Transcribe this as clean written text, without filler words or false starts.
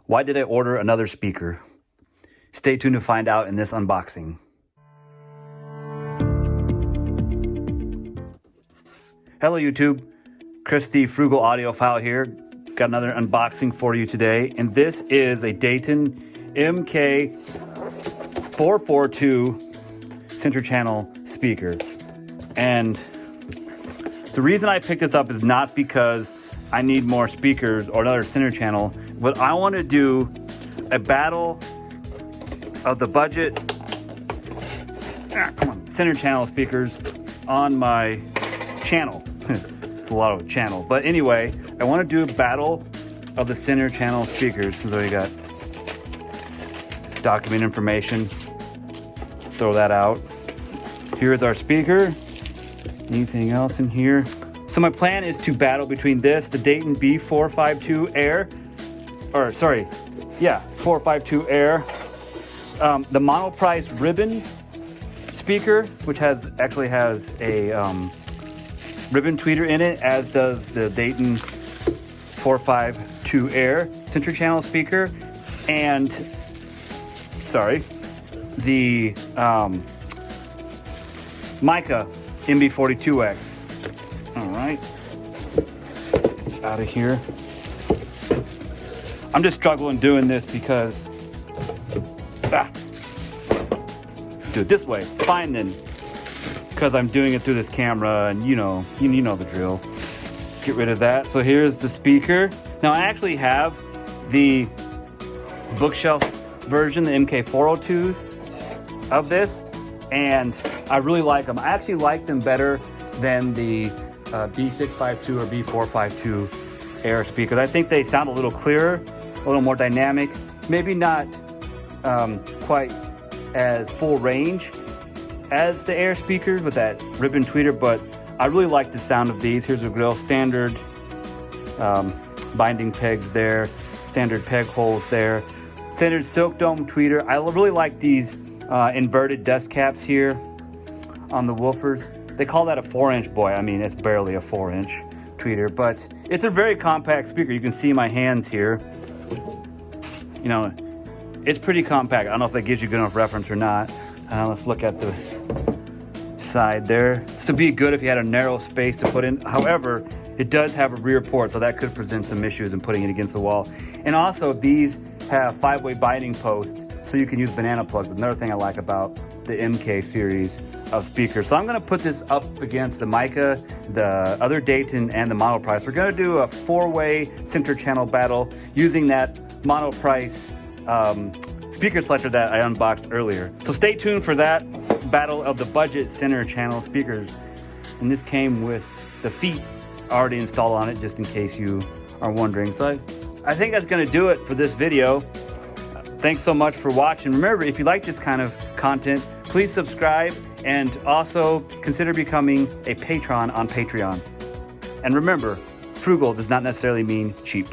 Why did I order another speaker? Stay tuned to find out in this unboxing. Hello YouTube, Chris the Frugal Audiophile here. Got another unboxing for you today, and this is a Dayton MK442 center channel speaker. And the reason I picked this up is not because I need more speakers or another center channel, but I want to do a battle of the budget center channel speakers on my channel. It's a lot of a channel, but anyway, I want to do a battle of the center channel speakers. So we got document information, throw that out. Here's our speaker. Anything else in here? So my plan is to battle between this, the Dayton B452 Air, 452 Air, the monoprice ribbon speaker, which actually has a ribbon tweeter in it, as does the Dayton 452 Air center channel speaker, and the Mica MB42X. All right, it's out of here. I'm just struggling doing this because do it this way, fine then, because I'm doing it through this camera, and you know the drill. Get rid of that. So here's the speaker. Now I actually have the bookshelf version, the MK402s of this, and I really like them. I actually like them better than the B652 or B452 Air speakers. I think they sound a little clearer, a little more dynamic, maybe not quite as full range as the Air speakers with that ribbon tweeter, but I really like the sound of these. Here's a grill, standard binding pegs there, standard peg holes there, standard silk dome tweeter. I really like these inverted dust caps here on the woofers. They call that a 4-inch boy. I mean, it's barely a 4-inch tweeter, but it's a very compact speaker. You can see my hands here. You know, it's pretty compact. I don't know if that gives you good enough reference or not. Let's look at the side there. This would be good if you had a narrow space to put in. However, it does have a rear port, so that could present some issues in putting it against the wall. And also, these have 5-way binding posts, so you can use banana plugs. Another thing I like about the MK series of speakers. So I'm going to put this up against the Mica, the other Dayton, and the monoprice. We're going to do a 4-way center channel battle using that monoprice speaker selector that I unboxed earlier. So stay tuned for that battle of the budget center channel speakers. And this came with the feet already installed on it, just in case you are wondering. So I think that's going to do it for this video. Thanks so much for watching. Remember, if you like this kind of content, please subscribe and also consider becoming a patron on Patreon. And remember, frugal does not necessarily mean cheap.